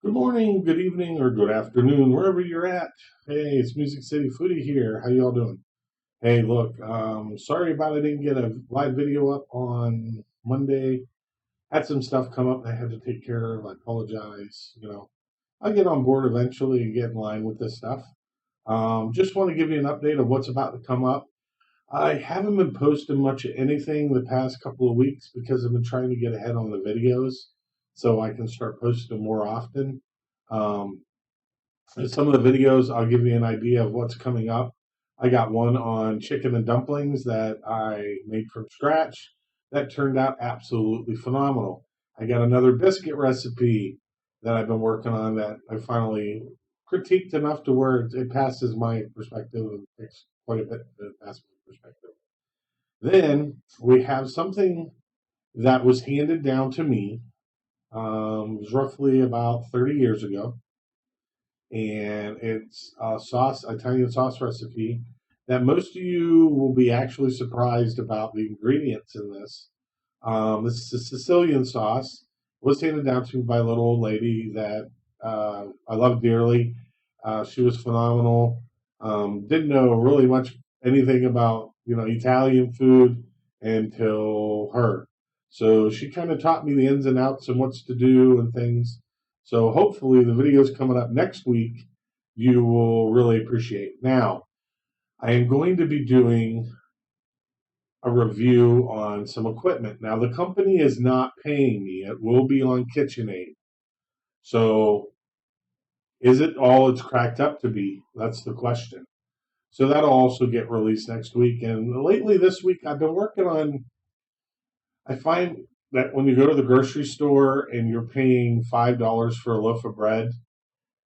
Good morning, good evening, or good afternoon, wherever you're at. Hey, it's Music City Foodie here. How y'all doing? Hey, look, sorry about I didn't get a live video up on Monday. Had some stuff come up I had to take care of. I apologize. I'll get on board eventually and get in line with this stuff. Just want to give you an update of what's about to come up. I haven't been posting much of anything the past couple of weeks because I've been trying to get ahead on the videos so I can start posting them more often. Um, in some of the videos, I'll give you an idea of what's coming up. I got one on chicken and dumplings that I made from scratch. That turned out absolutely phenomenal. I got another biscuit recipe that I've been working on that I finally critiqued enough to where it passes my perspective and takes quite a bit to pass my perspective. Then we have something that was handed down to me. It was roughly about 30 years ago, and it's a Italian sauce recipe that most of you will be actually surprised about the ingredients in this. This is a Sicilian sauce. Was handed down to me by a little old lady that I love dearly. She was phenomenal. Didn't know really much anything about Italian food until her. So she kind of taught me the ins and outs and what's to do and things. So hopefully the videos coming up next week you will really appreciate. Now, I am going to be doing a review on some equipment. Now, the company is not paying me. It will be on KitchenAid. So, is it all it's cracked up to be? That's the question. So that'll also get released next week. And lately this week, I've been working on. I find that when you go to the grocery store and you're paying $5 for a loaf of bread,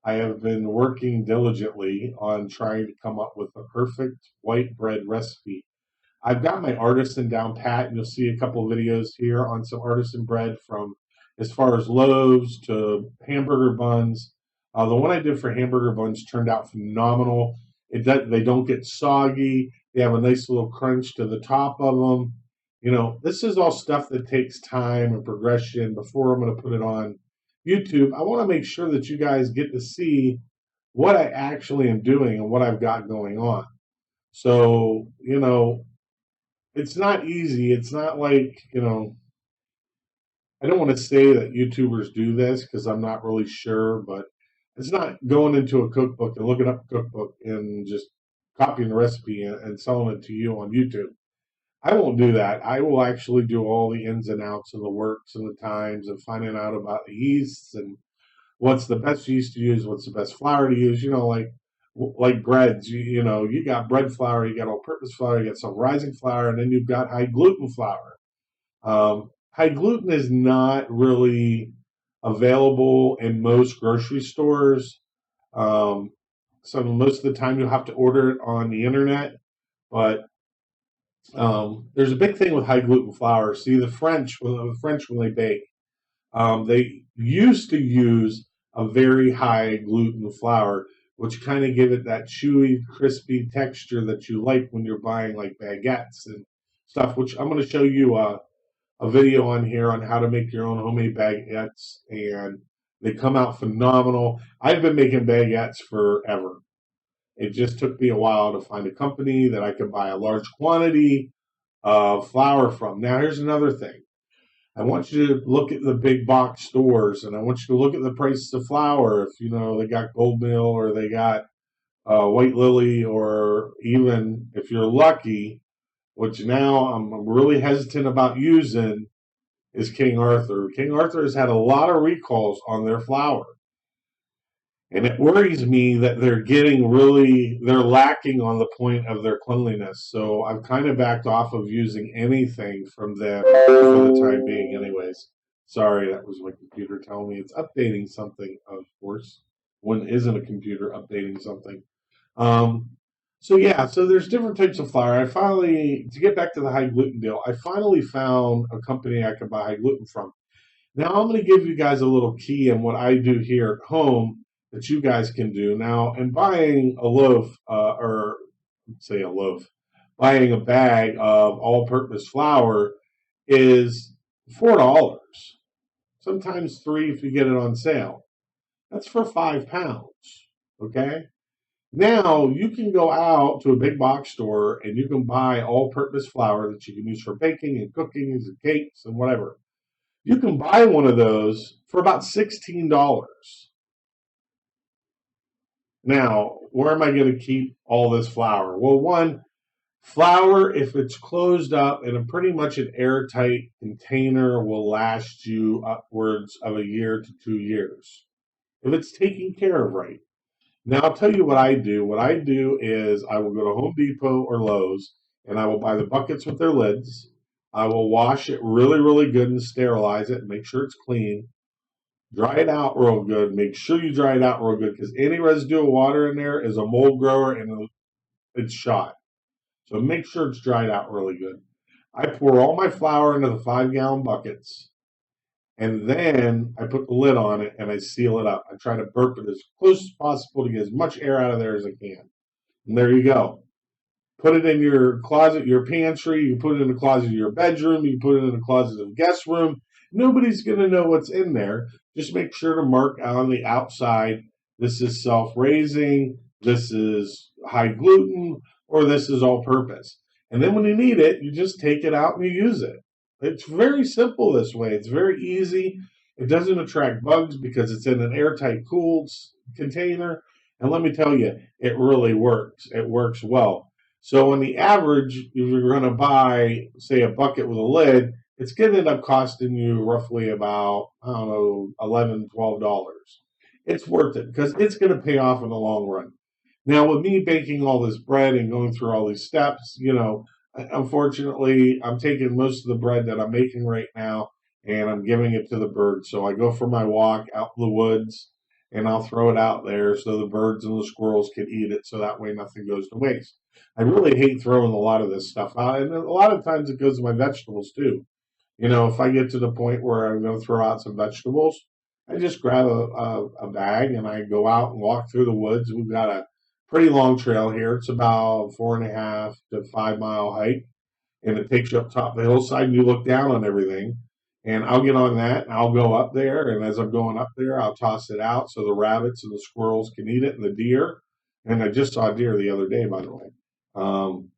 I have been working diligently on trying to come up with a perfect white bread recipe. I've got my artisan down pat, and you'll see a couple of videos here on some artisan bread from as far as loaves to hamburger buns. The one I did for hamburger buns turned out phenomenal. They don't get soggy. They have a nice little crunch to the top of them. This is all stuff that takes time and progression before I'm going to put it on YouTube. I want to make sure that you guys get to see what I actually am doing and what I've got going on. So, it's not easy. It's not like, I don't want to say that YouTubers do this because I'm not really sure, but it's not going into a cookbook and looking up a cookbook and just copying the recipe and selling it to you on YouTube. I won't do that. I will actually do all the ins and outs of the works and the times and finding out about the yeasts and what's the best yeast to use, what's the best flour to use. Like breads. You got bread flour, you got all-purpose flour, you got some rising flour, and then you've got high gluten flour. High gluten is not really available in most grocery stores. Um, so most of the time you'll have to order it on the internet. But there's a big thing with high gluten flour. See, the French when they bake, they used to use a very high gluten flour, which kind of give it that chewy, crispy texture that you like when you're buying like baguettes and stuff. Which I'm going to show you a video on here on how to make your own homemade baguettes, and they come out phenomenal. I've been making baguettes forever. It just took me a while to find a company that I could buy a large quantity of flour from. Now, here's another thing. I want you to look at the big box stores, and I want you to look at the prices of flour. If they got Gold Mill or they got White Lily, or even if you're lucky, which now I'm really hesitant about using, is King Arthur. King Arthur has had a lot of recalls on their flour. And it worries me that they're lacking on the point of their cleanliness. So I've kind of backed off of using anything from them for the time being, anyways. Sorry, that was my computer telling me it's updating something, of course. When isn't a computer updating something? Um, so there's different types of flour. To get back to the high gluten deal, I finally found a company I could buy high gluten from. Now I'm going to give you guys a little key on what I do here at home that you guys can do. Now, in buying a loaf, or say a loaf, buying a bag of all-purpose flour is $4. Sometimes 3 if you get it on sale. That's for 5 pounds. Okay. Now you can go out to a big box store and you can buy all-purpose flour that you can use for baking and cooking and cakes and whatever. You can buy one of those for about $16. Now, where am I going to keep all this flour? Well, one, flour, if it's closed up in a pretty much an airtight container, will last you upwards of a year to 2 years if it's taken care of right. Now, I'll tell you what I do. What I do is I will go to Home Depot or Lowe's and I will buy the buckets with their lids. I will wash it really, really good and sterilize it and make sure it's clean. Dry it out real good. Make sure you dry it out real good because any residue of water in there is a mold grower and it's shot. So make sure it's dried out really good. I pour all my flour into the 5-gallon buckets and then I put the lid on it and I seal it up. I try to burp it as close as possible to get as much air out of there as I can. And there you go. Put it in your closet, your pantry. You put it in the closet of your bedroom. You put it in the closet of the guest room. Nobody's going to know what's in there. Just make sure to mark on the outside, this is self-raising, this is high gluten, or this is all-purpose. And then when you need it, you just take it out and you use it. It's very simple this way. It's very easy. It doesn't attract bugs because it's in an airtight, cooled container. And let me tell you, it really works. It works well. So on the average, if you're going to buy, say, a bucket with a lid, it's going to end up costing you roughly about, I don't know, $11, $12. It's worth it because it's going to pay off in the long run. Now, with me baking all this bread and going through all these steps, unfortunately, I'm taking most of the bread that I'm making right now and I'm giving it to the birds. So I go for my walk out in the woods and I'll throw it out there so the birds and the squirrels can eat it so that way nothing goes to waste. I really hate throwing a lot of this stuff out, and a lot of times it goes to my vegetables too. If I get to the point where I'm going to throw out some vegetables, I just grab a bag and I go out and walk through the woods. We've got a pretty long trail here. It's about 4.5 to 5 mile hike, and it takes you up top of the hillside, and you look down on everything. And I'll get on that, and I'll go up there, and as I'm going up there, I'll toss it out so the rabbits and the squirrels can eat it, and the deer. And I just saw a deer the other day, by the way. I'm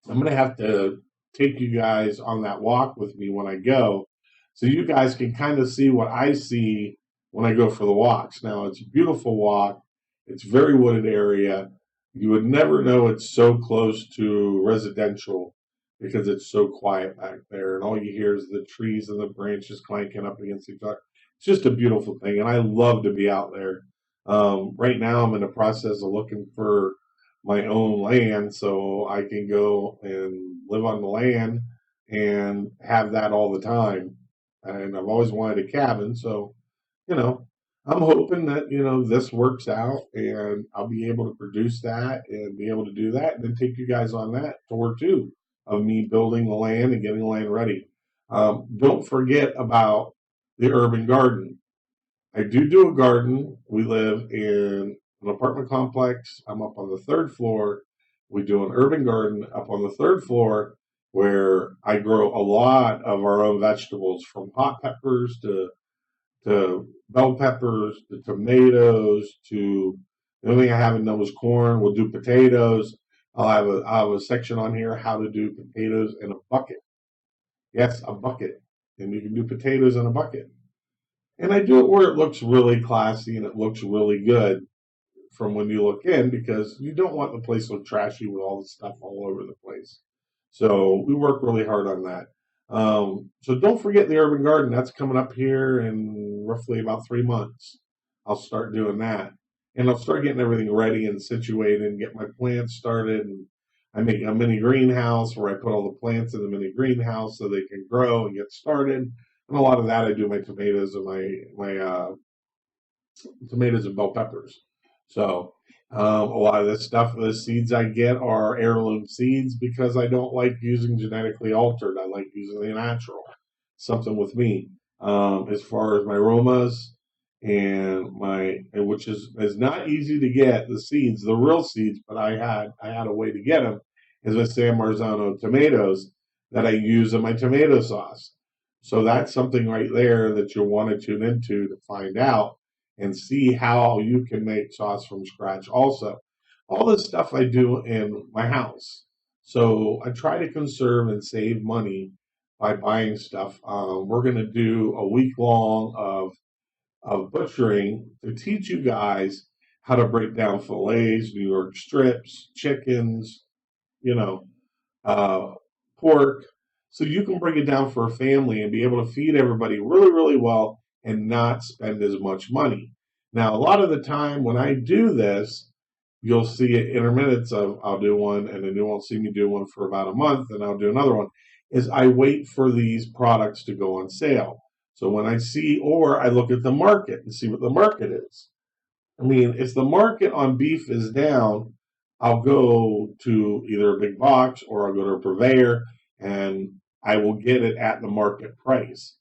going to have to take you guys on that walk with me when I go so you guys can kind of see what I see when I go for the walks. Now, it's a beautiful walk. It's very wooded area. You would never know it's so close to residential because it's so quiet back there, and all you hear is the trees and the branches clanking up against each other. It's just a beautiful thing, and I love to be out there. Right now, I'm in the process of looking for my own land so I can go and live on the land and have that all the time. And I've always wanted a cabin, so you know, I'm hoping that this works out and I'll be able to produce that and be able to do that and then take you guys on that tour too of me building the land and getting the land ready. Don't forget about the urban garden. I do a garden. We live in an apartment complex. I'm up on the 3rd floor. We do an urban garden up on the 3rd floor where I grow a lot of our own vegetables, from hot peppers to bell peppers to tomatoes to the only thing I haven't done was corn. We'll do potatoes. I'll have a section on here how to do potatoes in a bucket. Yes, a bucket. And you can do potatoes in a bucket. And I do it where it looks really classy and it looks really good from when you look in because you don't want the place to look trashy with all the stuff all over the place. So we work really hard on that. So don't forget the urban garden. That's coming up here in roughly about 3 months. I'll start doing that. And I'll start getting everything ready and situated and get my plants started. And I make a mini greenhouse where I put all the plants in the mini greenhouse so they can grow and get started. And a lot of that I do my tomatoes and my tomatoes and bell peppers. So a lot of this stuff, the seeds I get are heirloom seeds because I don't like using genetically altered. I like using the natural. Something with me. As far as my aromas which is not easy to get the seeds, the real seeds, but I had a way to get them, is my San Marzano tomatoes that I use in my tomato sauce. So that's something right there that you'll want to tune into to find out. and see how you can make sauce from scratch also. All this stuff I do in my house. So I try to conserve and save money by buying stuff. We're going to do a week long of butchering to teach you guys how to break down fillets, New York strips, chickens, you know, uh, pork, so you can break it down for a family and be able to feed everybody really, really well and not spend as much money. Now, a lot of the time when I do this, you'll see it intermittents of I'll do one and then you won't see me do one for about a month and I'll do another one, is I wait for these products to go on sale. So when I see, or I look at the market and see what the market is. I mean, if the market on beef is down, I'll go to either a big box or I'll go to a purveyor and I will get it at the market price.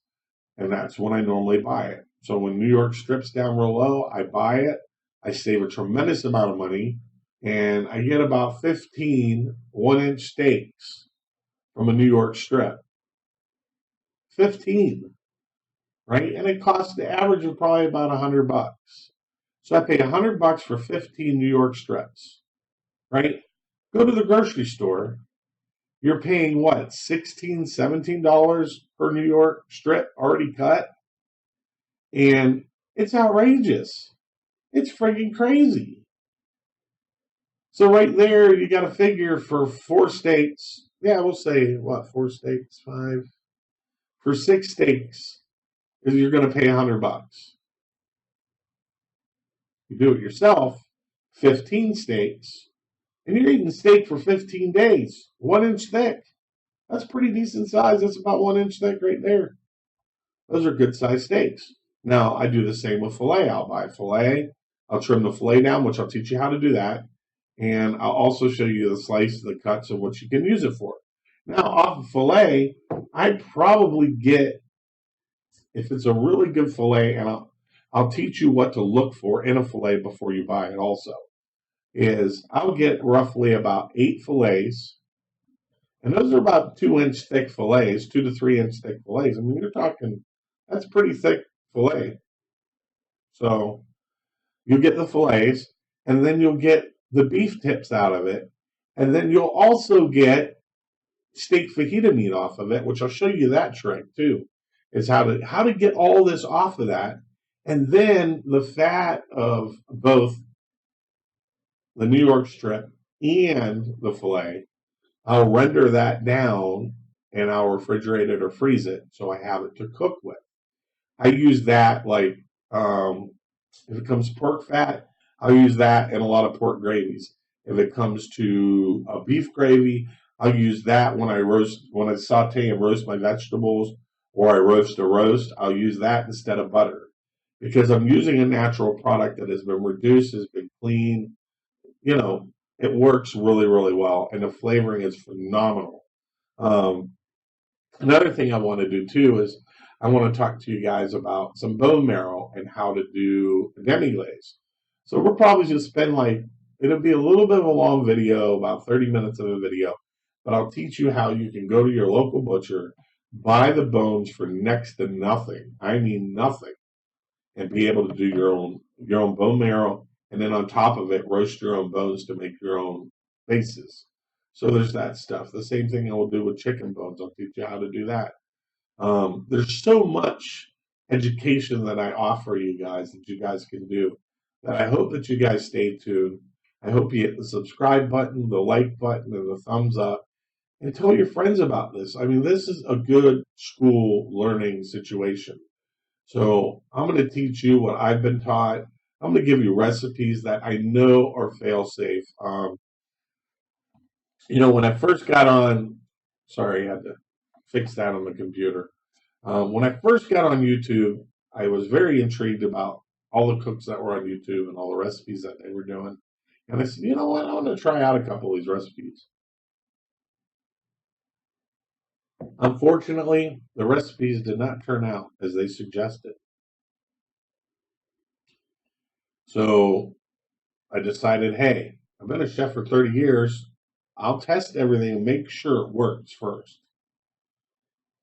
And that's when I normally buy it. So when New York strips down real low, I buy it. I save a tremendous amount of money and I get about 15 1-inch steaks from a New York strip. 15, right? And it costs the average of probably about $100. So I pay $100 for 15 New York strips, right? Go to the grocery store. You're paying what, $16, $17 per New York strip already cut? And it's outrageous. It's freaking crazy. So right there, you got to figure for 4 steaks. Yeah, we'll say, what, 4 steaks, 5? For 6 steaks, because you're going to pay $100. You do it yourself, 15 steaks, and you're eating steak for 15 days, 1-inch thick. That's pretty decent size. That's about 1-inch thick right there. Those are good sized steaks. Now, I do the same with filet. I'll buy filet. I'll trim the filet down, which I'll teach you how to do that. And I'll also show you the slice, the cuts, and what you can use it for. Now, off of filet, I probably get, if it's a really good filet, and I'll teach you what to look for in a filet before you buy it also, is I'll get roughly about 8 fillets. And those are about 2-inch thick fillets, 2 to 3-inch thick fillets. I mean, you're talking, that's pretty thick fillet. So you'll get the fillets, and then you'll get the beef tips out of it. And then you'll also get steak fajita meat off of it, which I'll show you that trick too, is how to get all this off of that. And then the fat of both the New York strip and the filet, I'll render that down and I'll refrigerate it or freeze it so I have it to cook with. I use that like, if it comes to pork fat, I'll use that in a lot of pork gravies. If it comes to a beef gravy, I'll use that when I saute and roast my vegetables, or I roast a roast, I'll use that instead of butter. Because I'm using a natural product that has been reduced, has been clean. You know, it works really, really well, and the flavoring is phenomenal. Um, Another thing I want to do too is I want to talk to you guys about some bone marrow and how to do a demi-glaze. So we're probably going to spend it'll be a little bit of a long video, about 30 minutes of a video, but I'll teach you how you can go to your local butcher, buy the bones for next to nothing. I mean nothing. And be able to do your own bone marrow, and then on top of it, roast your own bones to make your own bases. So there's that stuff. The same thing I will do with chicken bones. I'll teach you how to do that. There's so much education that I offer you guys that you guys can do that I hope that you guys stay tuned. I hope you hit the subscribe button, the like button, and the thumbs up, and tell your friends about this. I mean, this is a good school learning situation. So I'm going to teach you what I've been taught. I'm going to give you recipes that I know are fail-safe. When I first got on, sorry, I had to fix that on the computer. When I first got on YouTube, I was very intrigued about all the cooks that were on YouTube and all the recipes that they were doing. And I said, you know what, I want to try out a couple of these recipes. Unfortunately, the recipes did not turn out as they suggested. So I decided, hey, I've been a chef for 30 years. I'll test everything and make sure it works first.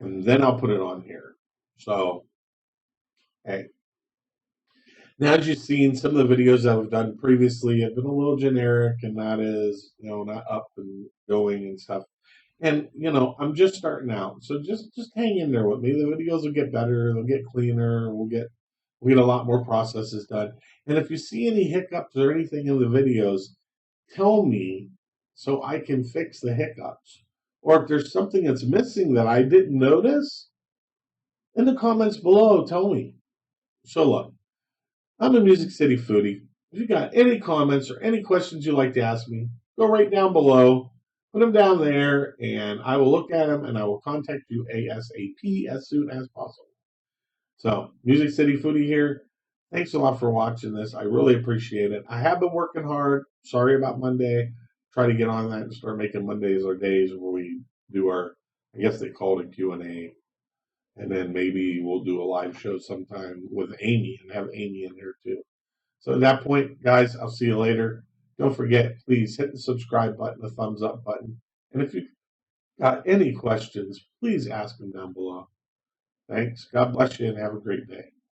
And then I'll put it on here. So, hey. Now, as you've seen, some of the videos that I've done previously have been a little generic and not as, not up and going and stuff. And, I'm just starting out. So just hang in there with me. The videos will get better, they'll get cleaner, we'll get a lot more processes done. And if you see any hiccups or anything in the videos, tell me so I can fix the hiccups. Or if there's something that's missing that I didn't notice, in the comments below, tell me. So look, I'm a Music City foodie. If you got any comments or any questions you'd like to ask me, go right down below, put them down there, and I will look at them and I will contact you ASAP as soon as possible. So, Music City Foodie here. Thanks a lot for watching this. I really appreciate it. I have been working hard. Sorry about Monday. Try to get on that and start making Mondays our days where we do our, I guess they call it a Q&A. And then maybe we'll do a live show sometime with Amy and have Amy in there too. So at that point, guys, I'll see you later. Don't forget, please hit the subscribe button, the thumbs up button. And if you've got any questions, please ask them down below. Thanks. God bless you and have a great day.